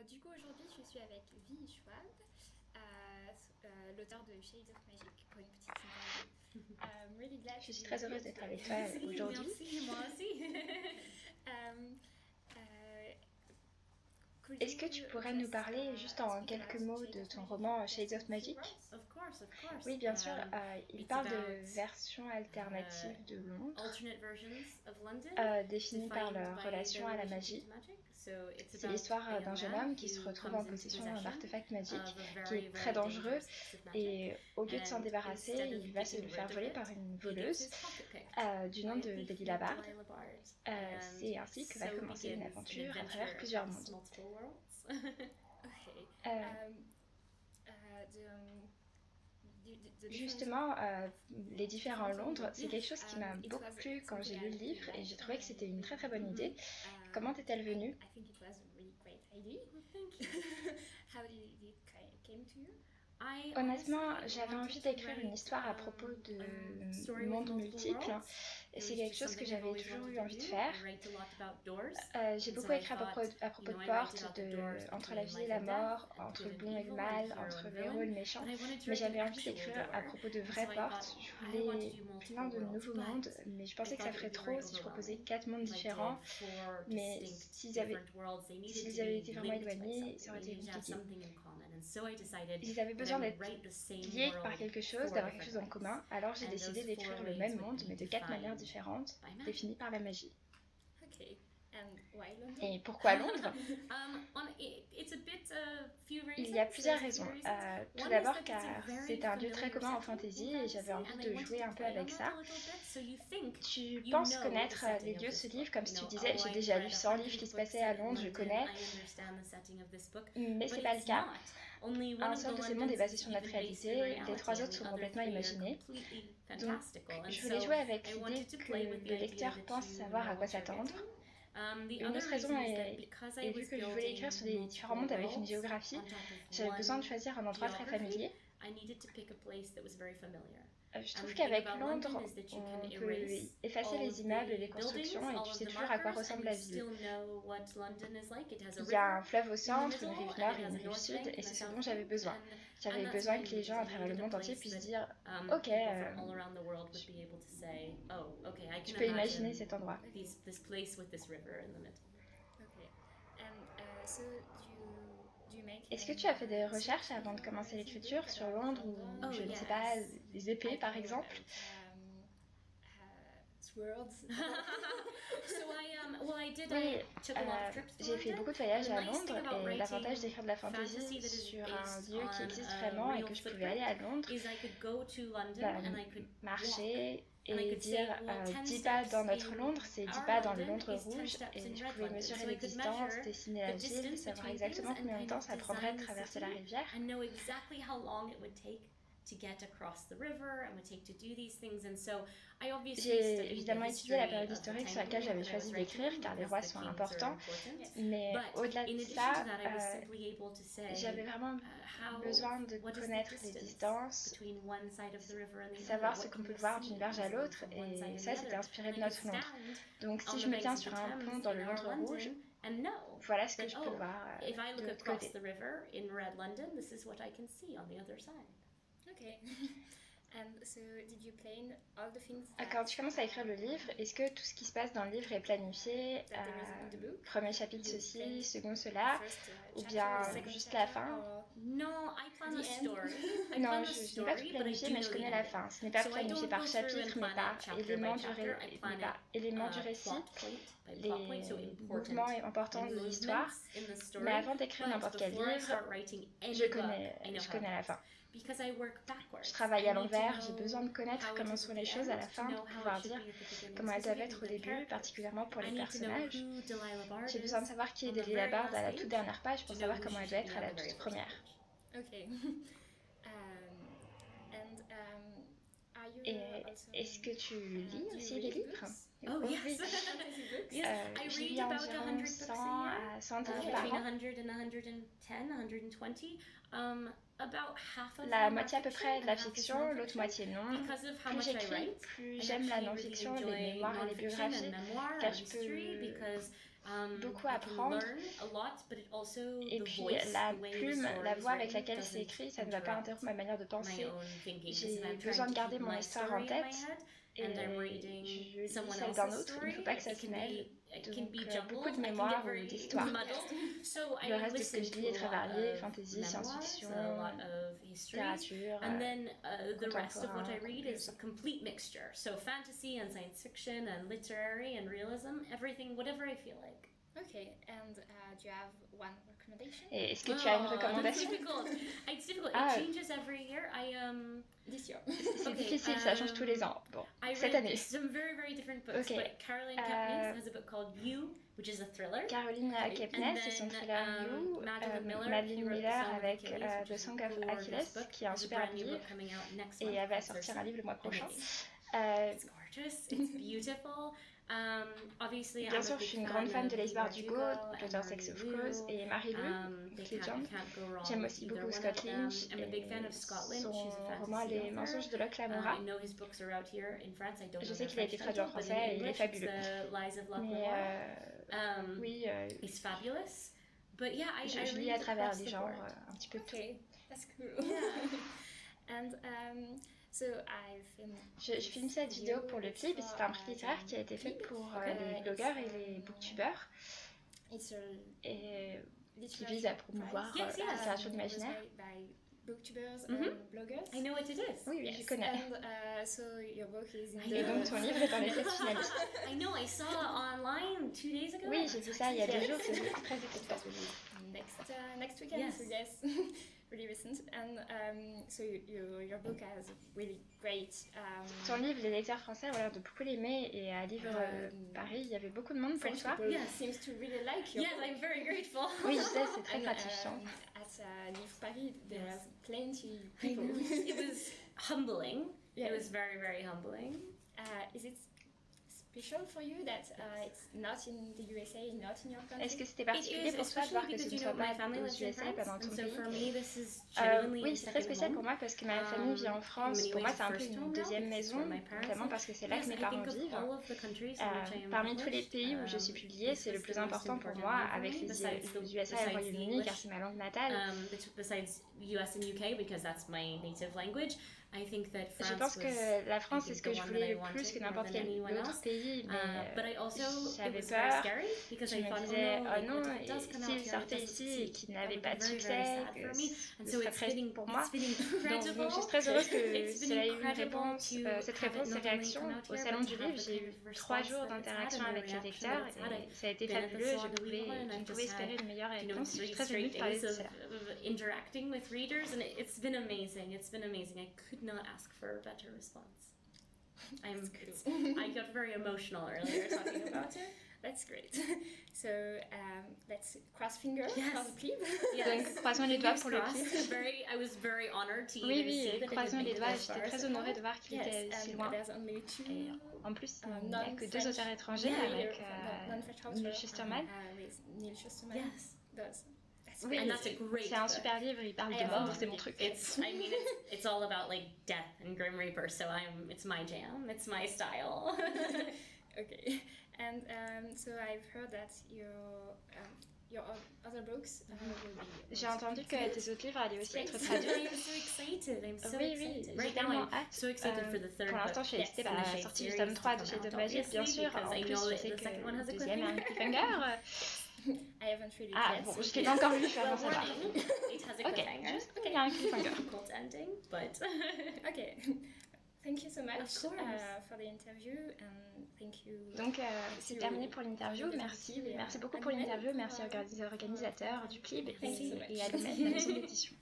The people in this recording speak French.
Du coup, aujourd'hui, je suis avec Vi Schwab, l'auteur de Shades of Magic, pour une petite interview. I'm really glad Je to suis be très with you heureuse d'être today. avec toi aujourd'hui. Merci, moi aussi. um, uh, could Est-ce que tu you pourrais nous just parler juste en speak quelques about mots Shades de of ton Magic roman just Shades in of a few Magic? words? Of course, of course. Oui, bien sûr. Il It's parle about de versions alternatives de Londres, alternate versions of London définies par defined leur by relation their à la relationship magie. to magic. So it's C'est about a l'histoire young d'un jeune man homme qui se who retrouve en comes into possession d'un possession artefact magique of a qui very, est très very dangereux dangerous piece of magic, et au lieu de s'en and débarrasser, instead of il va se le getting faire rid of voler it, par une he gets voleuse his pocket picked du by nom a de thief Delilah named Bard. Delilah Bard, and C'est ainsi que va so commencer une begins an aventure à adventure travers plusieurs across mondes. multiple worlds. Okay. Euh, Justement, les différents Londres, c'est quelque chose qui m'a beaucoup plu quand j'ai lu le livre et j'ai trouvé que c'était une très très bonne idée. Comment t'est-elle venue? I think it was a really great idea. Thank you. How did it came to you? Honnêtement, j'avais envie d'écrire une histoire à propos de mondes multiples. C'est quelque chose que j'avais toujours eu envie de faire. J'ai beaucoup écrit à propos de portes, entre la vie et la mort, entre le bon et le mal, entre le héros et le méchant. Mais j'avais envie d'écrire à propos de vraies portes. Je voulais plein de nouveaux mondes, mais je pensais que ça ferait trop si je proposais 4 mondes différents. Mais s'ils avaient été vraiment éloignés, ça aurait été compliqué. Ils avaient besoin d'être liés par quelque chose, d'avoir quelque chose en commun, alors j'ai décidé d'écrire le même monde, mais de 4 manières différentes, définies par la magie. Okay. And why London? Et pourquoi Londres? Il y a plusieurs raisons. Tout d'abord car c'est un lieu très commun en fantasy et j'avais envie de jouer un peu avec ça. Tu penses connaître les lieux de ce livre, comme si tu disais j'ai déjà lu 100 livres qui se passaient à Londres, je connais, mais c'est pas le cas. Un seul de ces mondes est basé sur notre réalité, les 3 autres sont complètement imaginés. Donc je voulais jouer avec l'idée que le lecteur pense savoir à quoi s'attendre. Une autre raison est vu que je voulais écrire sur des différents mondes avec une géographie, j'avais besoin de choisir un endroit très familier. Je trouve qu'avec Londres, on peut effacer les immeubles et les constructions et tu sais toujours à quoi ressemble la ville. Il y a un fleuve au centre, une rive nord et une rive sud et c'est ce dont j'avais besoin. J'avais besoin que les gens à travers le monde entier puissent dire « Ok, tu peux imaginer cet endroit. » Est-ce que tu as fait des recherches avant de commencer l'écriture sur Londres ou, je ne sais pas, les épées par exemple? Oui, j'ai fait beaucoup de voyages à Londres et l'avantage d'écrire de la fantasy sur un lieu qui existe vraiment et que je pouvais aller à Londres, marcher et dire 10 pas dans notre Londres, c'est 10 pas dans le Londres rouge et je pouvais mesurer les distances, dessiner la ville, savoir exactement combien de temps ça prendrait de traverser la rivière. J'ai évidemment étudié la période historique sur laquelle j'avais choisi d'écrire car les rois sont importants, mais au-delà de ça, j'avais vraiment besoin de connaître les distances, savoir ce qu'on peut voir d'une berge à l'autre et ça c'était inspiré de notre Londres. Donc si je me tiens sur un pont dans le Londres rouge, voilà ce que je peux voir de l'autre côté. Okay. And so, did you plan all the things Quand tu commences à écrire le livre, est-ce que tout ce qui se passe dans le livre est planifié? Premier chapitre ceci, second cela, ou bien juste la fin? Non, Non, je n'ai pas tout planifié, mais je connais la fin. Ce n'est pas planifié par chapitre, mais par élément du récit, les mouvements importants de l'histoire. Mais avant d'écrire n'importe quel livre, je connais la fin. Je travaille à l'envers, j'ai besoin de connaître comment sont les choses à la fin pour pouvoir dire comment elles doivent être au début, particulièrement pour les personnages. J'ai besoin de savoir qui est Delilah Bard à la toute dernière page pour savoir comment elle doit être à la toute première. Okay. Et est-ce que tu lis aussi des livres? Oh, yes. Oui. Fantasy books. Yes, je lis environ 100 à 110 par Between an. 100 and 110, 120. About half of La them moitié à are peu fiction près de la and half is fiction, l'autre non-fiction. moitié non. Because of how Plus much I j'écris, write, plus I j'aime la actually non-fiction, really les enjoy mémoires et les non-fiction biographies, and memoir car and je history peux because beaucoup I can apprendre. learn a lot, but it also Et the puis voice, la the way the plume, story la is voix avec written laquelle c'est doesn't écrit, ça ne va pas interrompre ma manière de my penser. own thinking. Because J'ai I'm besoin trying de to garder keep mon my histoire story en in my tête head, et and I'm je reading lis someone celle d'un else's autre. Il ne story. faut pas que ça It se can mêle. be Donc jumbled. beaucoup de I can mémoires get ou very d'histoires. muddled. So Le I reste de ce que je listen lis est to très a lot varié, of fantasy, memoirs, science-fiction, a lot of history. littérature, And then the rest of what I contemporain, read is a complete mixture. So fantasy and science fiction and literary and realism, everything, whatever I feel like. Okay, and do you have one recommendation? Et est-ce que tu as une That's recommandation? difficult. It's difficult. Ah. It changes every year. This year. C'est Okay, difficile, ça change tous les ans. Bon, I cette read année. some very, very different books. Okay. But Caroline Kepnes has a book called You, which is a thriller. Caroline Kepnes, c'est son thriller You. Madeline Miller avec The Song of Achilles, qui est un super livre. Et elle va sortir un livre le mois prochain. It's gorgeous, it's beautiful. Obviously, Bien sûr, je suis une grande fan de Laïs Bardugo, l'auteur Sex of Crows, et Marie Lu, Legend. J'aime aussi beaucoup Scott Lynch et son roman Les mensonges de Locke Lamora. Je sais qu'il a été traduit en français et il est fabuleux. Mais oui, je lis à travers les genres un petit peu tout. Okay, that's cool. And so je filme cette vidéo pour le clip et c'est un prix littéraire qui a été fait pour les blogueurs et les booktubeurs et qui vise à promouvoir la littérature imaginaire. Booktubers and bloggers. I know what it is. Oui, oui, je connais. And so your book is in Et donc ton livre est dans les textes finalistes. I know, I saw it online 2 days ago. Oui, j'ai vu ça il y a 2 jours, c'est très excitant. Next weekend, Yes. so yes, really recent. And so your book has really great. Ton livre, les lecteurs français ont l'air de beaucoup l'aimer et à Livre Paris, il y avait beaucoup de monde pour French toi. people Yes. seems to really like your Yes, book. I'm very grateful. Oui, je sais, c'est très And, gratifiant. at Livre Paris, there Yes. are plenty I people. know. It was humbling. Yeah. It was very, very humbling. Is it special for you that it's not in the USA, not in your country? Est-ce que c'était particulier pour toi de voir que ce ne soit pas aux USA, pas dans ton pays? Oui, c'est très spécial pour moi parce que ma famille vit en France. Pour moi, c'est un peu une deuxième maison, notamment parce que c'est là que mes parents vivent. Parmi tous les pays où je suis publiée, c'est le plus important pour moi, avec les USA et le Royaume-Uni, car c'est ma langue natale. Besides US and UK, because that's my native language. I think that France Je pense que la France, c'est ce que je voulais le plus que n'importe quel autre pays, mais j'avais peur. Je me disais, oh non, s'il sortait ici et qu'il n'avait pas de succès, que ce serait très pour moi. Donc je suis très heureuse que cela ait eu une réponse, cette réponse, cette réaction. Au Salon du Livre, j'ai eu 3 jours d'interaction avec les lecteurs et ça a été fabuleux. Je ne pouvais espérer une meilleure réponse. Je suis très émue de parler de cela. Interacting with readers, and it's been amazing. It's been amazing. I could not ask for a better response. I got very emotional earlier talking about it. That's great. So let's cross fingers Yes. for the clip. Donc croisons les doigts pour le clip. I was very honored to Oui, even see oui, that it croisons had les made doigts. it this J'étais far. très honorée de voir qu'il était si loin. There's only two. Et en plus, il n'y a que 2 auteurs étrangers avec Neil Schusterman. Neil Schusterman. Yes. That's Oui, And that's a great c'est un book. super livre, il parle de mort, c'est mon truc. It's all about like death and Grim Reaper, so it's my jam, it's my style. Okay. And so I've heard that your other books will be. J'ai entendu que tes autres livres allaient aussi être I'm traduits. so excited. I'm so Oui, excited. j'ai Right now, tellement I'm hâte. so excited for the third Pour l'instant, book. je suis excitée par in the la Shade sortie du series tome 3 to de come Chez out, Tom Magic, bien obviously, sûr. because En I plus, know je that sais the que second one has a le deuxième a un cliffhanger. cliffhanger. I haven't read it Ah yet. bon, so je l'ai pas encore lu, je vais Well, avant savoir. warning, it has a Ok, cliffhanger. juste qu'il y a un cliffhanger. Difficult ending, but Okay. Thank you so much Of course. for the interview and thank you. Donc c'est terminé pour l'interview. Merci beaucoup pour l'interview. Merci aux organisateurs du CLIB et à la maison d'édition.